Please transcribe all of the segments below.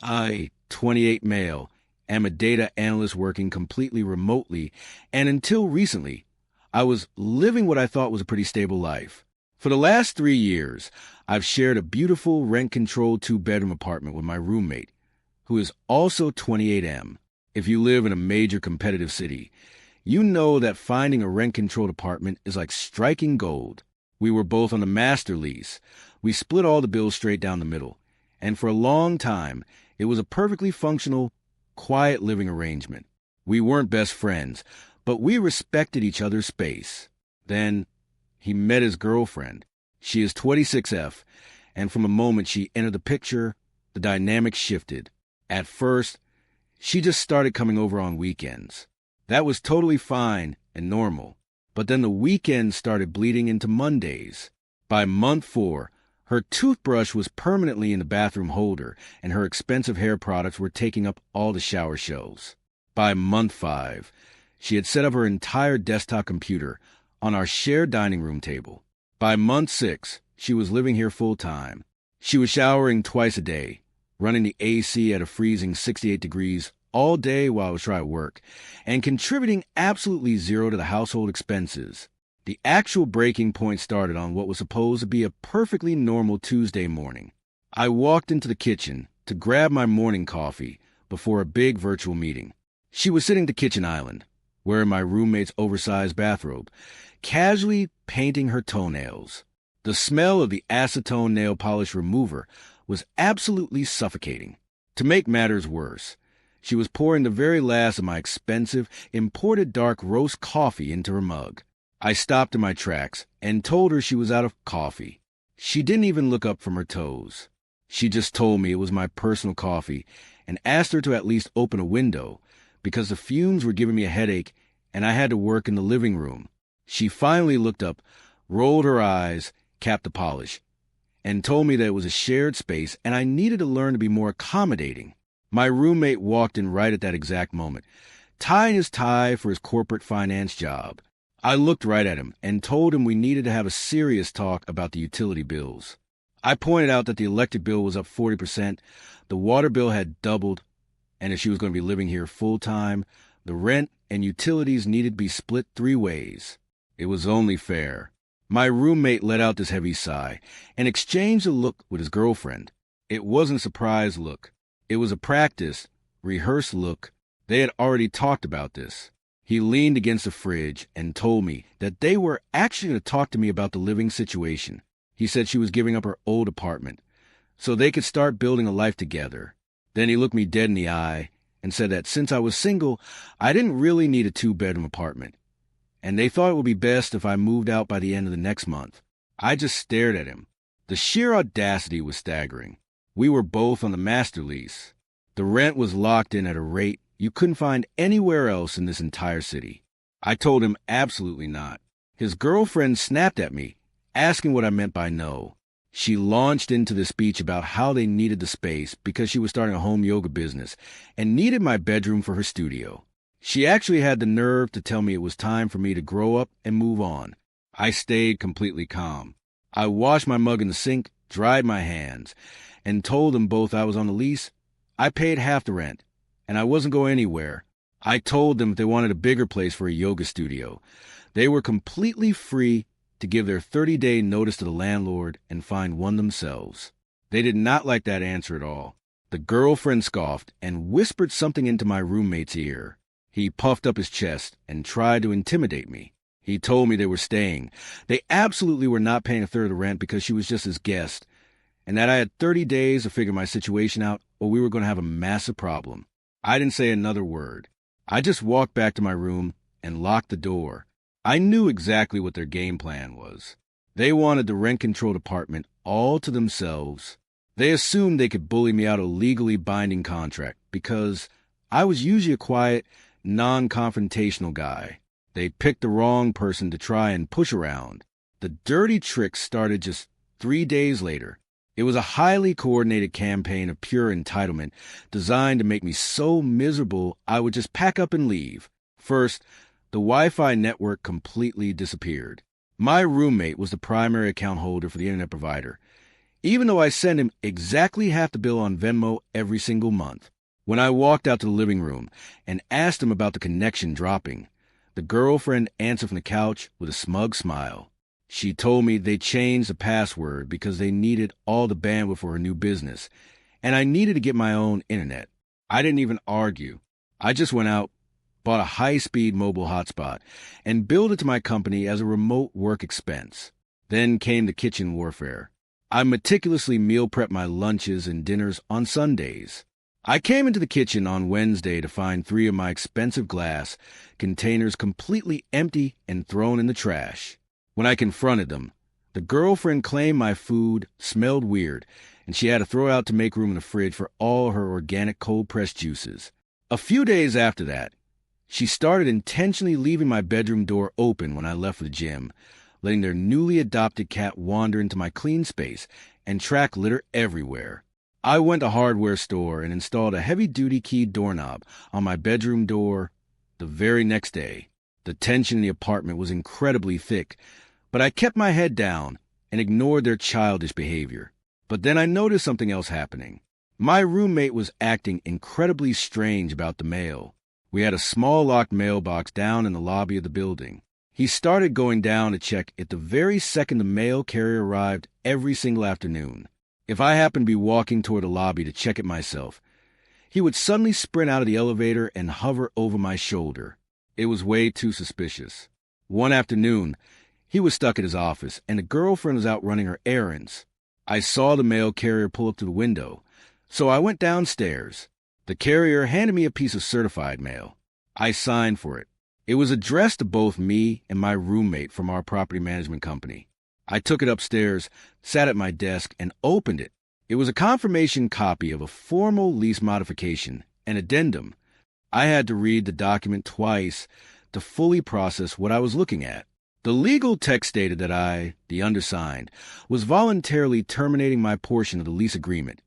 I, 28 male, am a data analyst working completely remotely, and until recently, I was living what I thought was a pretty stable life. For the last 3 years, I've shared a beautiful rent-controlled 2-bedroom apartment with my roommate, who is also 28M. If you live in a major competitive city, you know that finding a rent-controlled apartment is like striking gold. We were both on the master lease. We split all the bills straight down the middle, and for a long time, it was a perfectly functional, quiet living arrangement. We weren't best friends, but we respected each other's space. Then he met his girlfriend. She is 26F, and from the moment she entered the picture, the dynamic shifted. At first, she just started coming over on weekends. That was totally fine and normal. But then the weekends started bleeding into Mondays. By month 4, her toothbrush was permanently in the bathroom holder, and her expensive hair products were taking up all the shower shelves. By month 5, she had set up her entire desktop computer on our shared dining room table. By month 6, she was living here full-time. She was showering twice a day, running the AC at a freezing 68 degrees all day while I was trying to work, and contributing absolutely zero to the household expenses. The actual breaking point started on what was supposed to be a perfectly normal Tuesday morning. I walked into the kitchen to grab my morning coffee before a big virtual meeting. She was sitting at the kitchen island, wearing my roommate's oversized bathrobe, casually painting her toenails. The smell of the acetone nail polish remover was absolutely suffocating. To make matters worse, she was pouring the very last of my expensive, imported dark roast coffee into her mug. I stopped in my tracks and told her she was out of coffee. She didn't even look up from her toes. She just told me it was my personal coffee and asked her to at least open a window because the fumes were giving me a headache and I had to work in the living room. She finally looked up, rolled her eyes, capped the polish, and told me that it was a shared space and I needed to learn to be more accommodating. My roommate walked in right at that exact moment, tying his tie for his corporate finance job. I looked right at him and told him we needed to have a serious talk about the utility bills. I pointed out that the electric bill was up 40%, the water bill had doubled, and if she was going to be living here full-time, the rent and utilities needed to be split 3 ways. It was only fair. My roommate let out this heavy sigh and exchanged a look with his girlfriend. It wasn't a surprise look. It was a practiced, rehearsed look. They had already talked about this. He leaned against the fridge and told me that they were actually going to talk to me about the living situation. He said she was giving up her old apartment so they could start building a life together. Then he looked me dead in the eye and said that since I was single, I didn't really need a 2-bedroom apartment, and they thought it would be best if I moved out by the end of the next month. I just stared at him. The sheer audacity was staggering. We were both on the master lease. The rent was locked in at a rate you couldn't find anywhere else in this entire city. I told him absolutely not. His girlfriend snapped at me, asking what I meant by no. She launched into the speech about how they needed the space because she was starting a home yoga business and needed my bedroom for her studio. She actually had the nerve to tell me it was time for me to grow up and move on. I stayed completely calm. I washed my mug in the sink, dried my hands, and told them both I was on the lease. I paid half the rent, and I wasn't going anywhere. I told them if they wanted a bigger place for a yoga studio, they were completely free to give their 30-day notice to the landlord and find one themselves. They did not like that answer at all. The girlfriend scoffed and whispered something into my roommate's ear. He puffed up his chest and tried to intimidate me. He told me they were staying. They absolutely were not paying a third of the rent because she was just his guest, and that I had 30 days to figure my situation out or we were going to have a massive problem. I didn't say another word. I just walked back to my room and locked the door. I knew exactly what their game plan was. They wanted the rent-controlled apartment all to themselves. They assumed they could bully me out of a legally binding contract because I was usually a quiet, non-confrontational guy. They picked the wrong person to try and push around. The dirty trick started just 3 days later. It was a highly coordinated campaign of pure entitlement designed to make me so miserable I would just pack up and leave. First, the Wi-Fi network completely disappeared. My roommate was the primary account holder for the internet provider. even though I send him exactly half the bill on Venmo every single month. When I walked out to the living room and asked him about the connection dropping, the girlfriend answered from the couch with a smug smile. She told me they changed the password because they needed all the bandwidth for her new business, and I needed to get my own internet. I didn't even argue. I just went out, bought a high-speed mobile hotspot, and billed it to my company as a remote work expense. Then came the kitchen warfare. I meticulously meal prepped my lunches and dinners on Sundays. I came into the kitchen on Wednesday to find 3 of my expensive glass containers completely empty and thrown in the trash. When I confronted them, the girlfriend claimed my food smelled weird, and she had to throw out to make room in the fridge for all her organic cold-pressed juices. A few days after that, she started intentionally leaving my bedroom door open when I left for the gym, letting their newly adopted cat wander into my clean space and track litter everywhere. I went to a hardware store and installed a heavy-duty key doorknob on my bedroom door the very next day. The tension in the apartment was incredibly thick, but I kept my head down and ignored their childish behavior. But then I noticed something else happening. My roommate was acting incredibly strange about the mail. We had a small locked mailbox down in the lobby of the building. He started going down to check it the very second the mail carrier arrived every single afternoon. If I happened to be walking toward the lobby to check it myself, he would suddenly sprint out of the elevator and hover over my shoulder. It was way too suspicious. One afternoon, he was stuck at his office, and the girlfriend was out running her errands. I saw the mail carrier pull up to the window, so I went downstairs. The carrier handed me a piece of certified mail. I signed for it. It was addressed to both me and my roommate from our property management company. I took it upstairs, sat at my desk, and opened it. It was a confirmation copy of a formal lease modification, an addendum. I had to read the document twice to fully process what I was looking at. The legal text stated that I, the undersigned, was voluntarily terminating my portion of the lease agreement,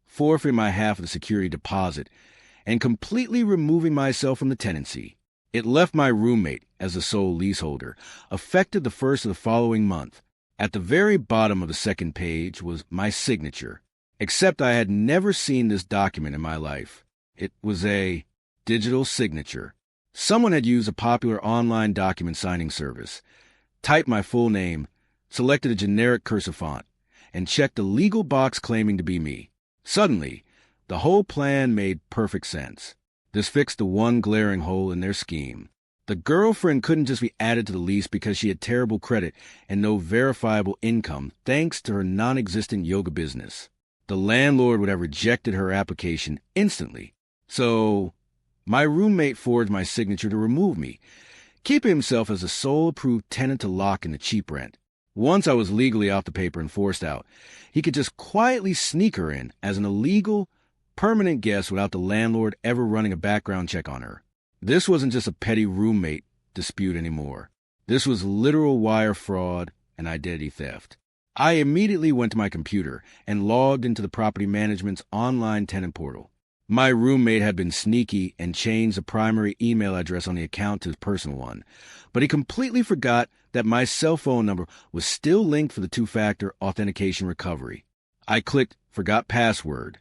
forfeiting my half of the security deposit, and completely removing myself from the tenancy. It left my roommate as the sole leaseholder, effective the first of the following month. At the very bottom of the second page was my signature, except I had never seen this document in my life. It was a digital signature. Someone had used a popular online document signing service, typed my full name, selected a generic cursive font, and checked the legal box claiming to be me. Suddenly, the whole plan made perfect sense. This fixed the one glaring hole in their scheme. The girlfriend couldn't just be added to the lease because she had terrible credit and no verifiable income thanks to her non-existent yoga business. The landlord would have rejected her application instantly. So, my roommate forged my signature to remove me, keeping himself as the sole approved tenant to lock in the cheap rent. Once I was legally off the paper and forced out, he could just quietly sneak her in as an illegal, permanent guest without the landlord ever running a background check on her. This wasn't just a petty roommate dispute anymore. This was literal wire fraud and identity theft. I immediately went to my computer and logged into the property management's online tenant portal. My roommate had been sneaky and changed the primary email address on the account to his personal one, but he completely forgot that my cell phone number was still linked for the two-factor authentication recovery. I clicked Forgot Password,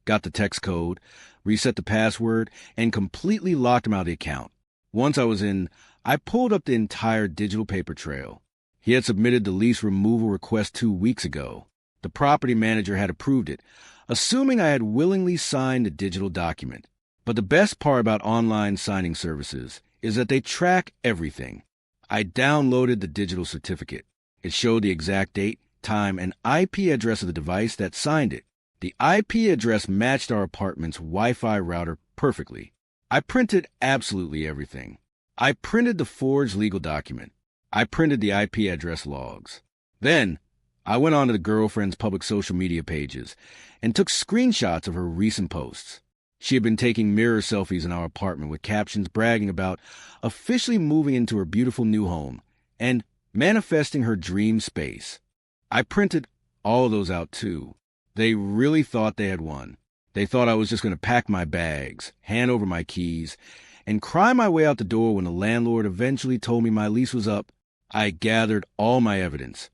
got the text code, reset the password, and completely locked him out of the account. Once I was in, I pulled up the entire digital paper trail. He had submitted the lease removal request 2 weeks ago. The property manager had approved it, assuming I had willingly signed the digital document. But the best part about online signing services is that they track everything. I downloaded the digital certificate. It showed the exact date, time, and IP address of the device that signed it. The IP address matched our apartment's Wi-Fi router perfectly. I printed absolutely everything. I printed the forged legal document. I printed the IP address logs. Then, I went onto the girlfriend's public social media pages and took screenshots of her recent posts. She had been taking mirror selfies in our apartment with captions bragging about officially moving into her beautiful new home and manifesting her dream space. I printed all those out too. They really thought they had won. They thought I was just going to pack my bags, hand over my keys, and cry my way out the door when the landlord eventually told me my lease was up. I gathered all my evidence,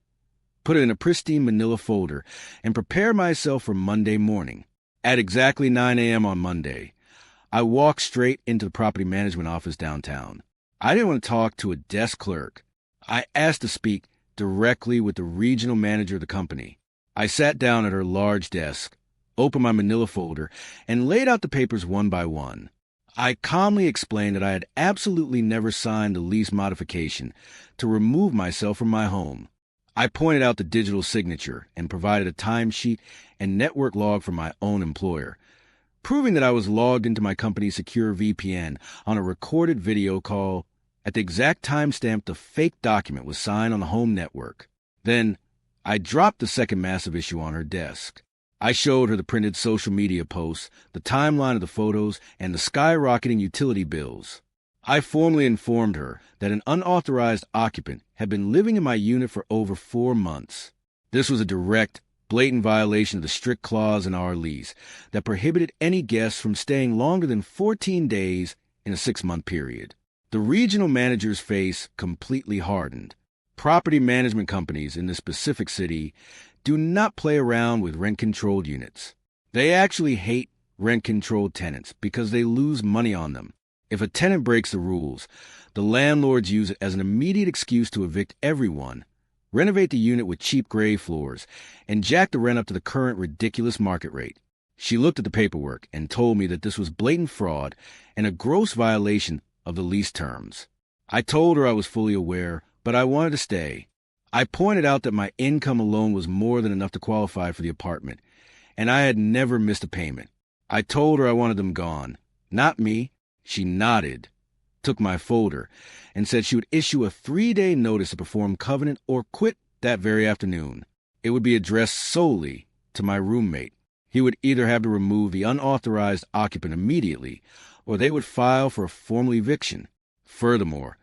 put it in a pristine manila folder, and prepared myself for Monday morning. At exactly 9 a.m. on Monday, I walked straight into the property management office downtown. I didn't want to talk to a desk clerk. I asked to speak directly with the regional manager of the company. I sat down at her large desk, opened my manila folder, and laid out the papers one by one. I calmly explained that I had absolutely never signed the lease modification to remove myself from my home. I pointed out the digital signature and provided a timesheet and network log from my own employer, proving that I was logged into my company's secure VPN on a recorded video call at the exact timestamp the fake document was signed on the home network. Then, I dropped the second massive issue on her desk. I showed her the printed social media posts, the timeline of the photos, and the skyrocketing utility bills. I formally informed her that an unauthorized occupant had been living in my unit for over 4 months. This was a direct, blatant violation of the strict clause in our lease that prohibited any guests from staying longer than 14 days in a 6-month period. The regional manager's face completely hardened. Property management companies in this specific city do not play around with rent-controlled units. They actually hate rent-controlled tenants because they lose money on them. If a tenant breaks the rules, the landlords use it as an immediate excuse to evict everyone, renovate the unit with cheap gray floors, and jack the rent up to the current ridiculous market rate. She looked at the paperwork and told me that this was blatant fraud and a gross violation of the lease terms. I told her I was fully aware, but I wanted to stay. I pointed out that my income alone was more than enough to qualify for the apartment, and I had never missed a payment. I told her I wanted them gone. Not me. She nodded, took my folder, and said she would issue a 3-day notice to perform covenant or quit that very afternoon. It would be addressed solely to my roommate. He would either have to remove the unauthorized occupant immediately, or they would file for a formal eviction. Furthermore,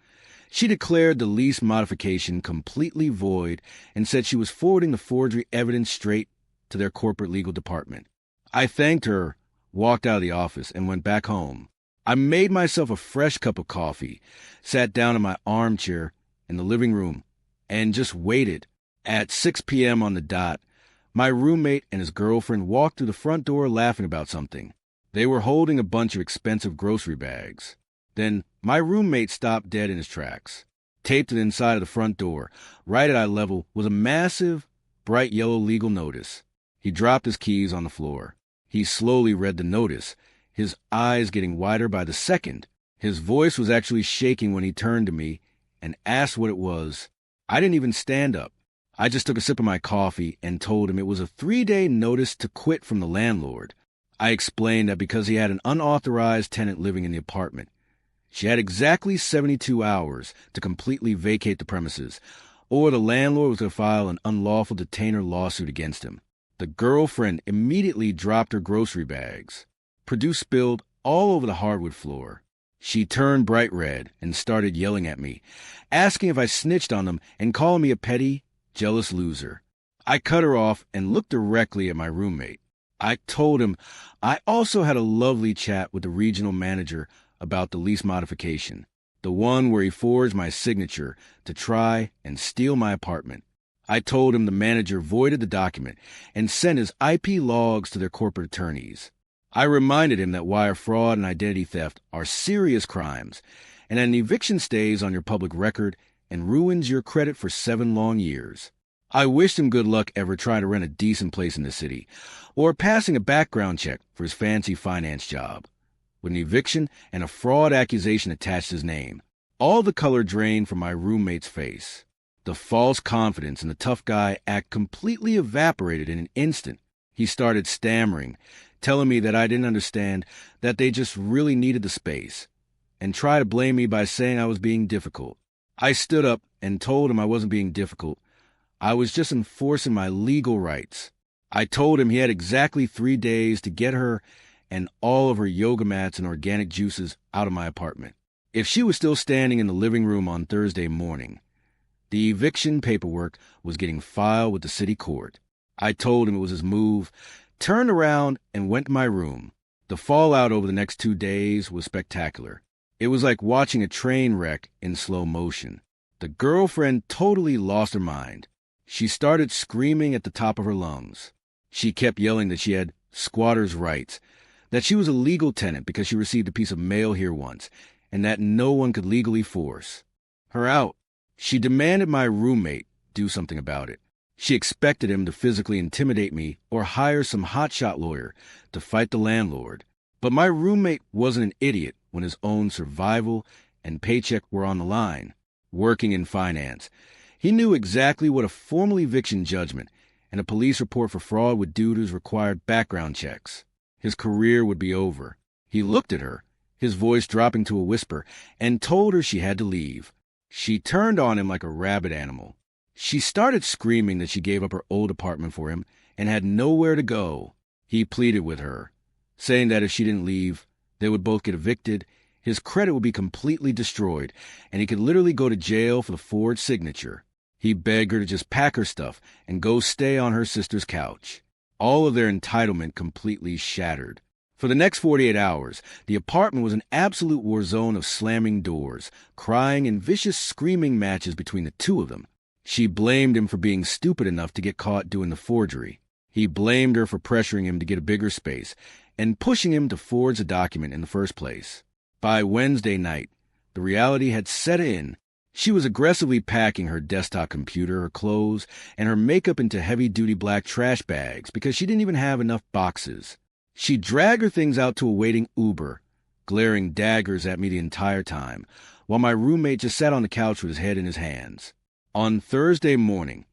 she declared the lease modification completely void and said she was forwarding the forgery evidence straight to their corporate legal department. I thanked her, walked out of the office, and went back home. I made myself a fresh cup of coffee, sat down in my armchair in the living room, and just waited. At 6 p.m. on the dot, my roommate and his girlfriend walked through the front door laughing about something. They were holding a bunch of expensive grocery bags. Then my roommate stopped dead in his tracks. Taped to the inside of the front door, right at eye level, was a massive, bright yellow legal notice. He dropped his keys on the floor. He slowly read the notice, his eyes getting wider by the second. His voice was actually shaking when he turned to me and asked what it was. I didn't even stand up. I just took a sip of my coffee and told him it was a 3-day notice to quit from the landlord. I explained that because he had an unauthorized tenant living in the apartment, she had exactly 72 hours to completely vacate the premises, or the landlord was going to file an unlawful detainer lawsuit against him. The girlfriend immediately dropped her grocery bags. Produce spilled all over the hardwood floor. She turned bright red and started yelling at me, asking if I snitched on them and calling me a petty, jealous loser. I cut her off and looked directly at my roommate. I told him I also had a lovely chat with the regional manager about the lease modification, the one where he forged my signature to try and steal my apartment. I told him the manager voided the document and sent his IP logs to their corporate attorneys. I reminded him that wire fraud and identity theft are serious crimes, and an eviction stays on your public record and ruins your credit for 7 long years. I wished him good luck ever trying to rent a decent place in the city, or passing a background check for his fancy finance job. With an eviction and a fraud accusation attached to his name, all the color drained from my roommate's face. The false confidence in the tough guy act completely evaporated in an instant. He started stammering, telling me that I didn't understand, that they just really needed the space, and tried to blame me by saying I was being difficult. I stood up and told him I wasn't being difficult. I was just enforcing my legal rights. I told him he had exactly 3 days to get her and all of her yoga mats and organic juices out of my apartment. If she was still standing in the living room on Thursday morning, the eviction paperwork was getting filed with the city court. I told him it was his move, turned around, and went to my room. The fallout over the next 2 days was spectacular. It was like watching a train wreck in slow motion. The girlfriend totally lost her mind. She started screaming at the top of her lungs. She kept yelling that she had squatter's rights, that she was a legal tenant because she received a piece of mail here once, and that no one could legally force her out. She demanded my roommate do something about it. She expected him to physically intimidate me or hire some hotshot lawyer to fight the landlord. But my roommate wasn't an idiot when his own survival and paycheck were on the line. Working in finance, he knew exactly what a formal eviction judgment and a police report for fraud would do to his required background checks. His career would be over. He looked at her, his voice dropping to a whisper, and told her she had to leave. She turned on him like a rabid animal. She started screaming that she gave up her old apartment for him and had nowhere to go. He pleaded with her, saying that if she didn't leave, they would both get evicted, his credit would be completely destroyed, and he could literally go to jail for the forged signature. He begged her to just pack her stuff and go stay on her sister's couch. All of their entitlement completely shattered. For the next 48 hours, the apartment was an absolute war zone of slamming doors, crying, and vicious screaming matches between the two of them. She blamed him for being stupid enough to get caught doing the forgery. He blamed her for pressuring him to get a bigger space and pushing him to forge the document in the first place. By Wednesday night, the reality had set in. She was aggressively packing her desktop computer, her clothes, and her makeup into heavy-duty black trash bags because she didn't even have enough boxes. She dragged her things out to a waiting Uber, glaring daggers at me the entire time, while my roommate just sat on the couch with his head in his hands. On Thursday morning,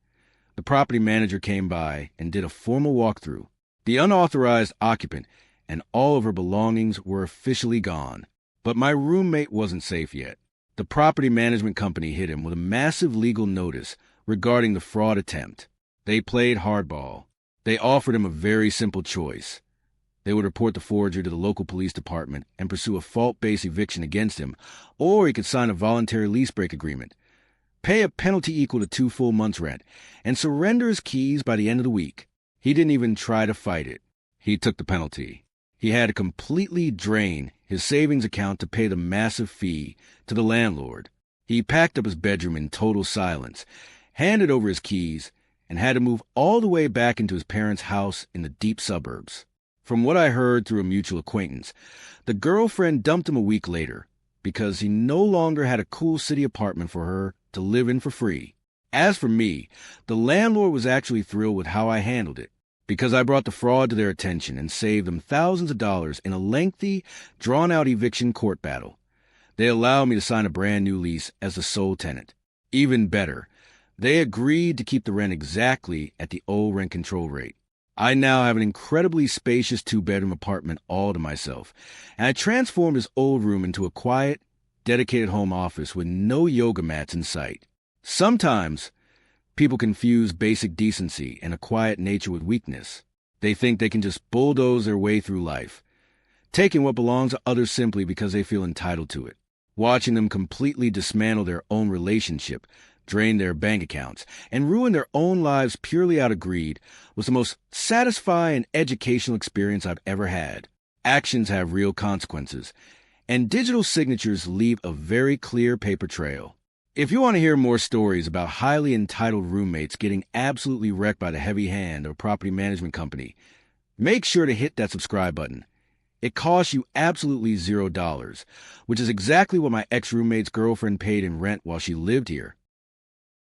the property manager came by and did a formal walkthrough. The unauthorized occupant and all of her belongings were officially gone. But my roommate wasn't safe yet. The property management company hit him with a massive legal notice regarding the fraud attempt. They played hardball. They offered him a very simple choice. They would report the forger to the local police department and pursue a fault-based eviction against him, or he could sign a voluntary lease break agreement, pay a penalty equal to 2 full months' rent, and surrender his keys by the end of the week. He didn't even try to fight it. He took the penalty. He had to completely drain his savings account to pay the massive fee to the landlord. He packed up his bedroom in total silence, handed over his keys, and had to move all the way back into his parents' house in the deep suburbs. From what I heard through a mutual acquaintance, the girlfriend dumped him a week later because he no longer had a cool city apartment for her to live in for free. As for me, the landlord was actually thrilled with how I handled it, because I brought the fraud to their attention and saved them thousands of dollars in a lengthy, drawn-out eviction court battle. They allowed me to sign a brand-new lease as the sole tenant. Even better, they agreed to keep the rent exactly at the old rent control rate. I now have an incredibly spacious 2-bedroom apartment all to myself, and I transformed this old room into a quiet, dedicated home office with no yoga mats in sight. Sometimes, people confuse basic decency and a quiet nature with weakness. They think they can just bulldoze their way through life, taking what belongs to others simply because they feel entitled to it. Watching them completely dismantle their own relationship, drain their bank accounts, and ruin their own lives purely out of greed was the most satisfying and educational experience I've ever had. Actions have real consequences, and digital signatures leave a very clear paper trail. If you want to hear more stories about highly entitled roommates getting absolutely wrecked by the heavy hand of a property management company, make sure to hit that subscribe button. It costs you absolutely $0, which is exactly what my ex-roommate's girlfriend paid in rent while she lived here.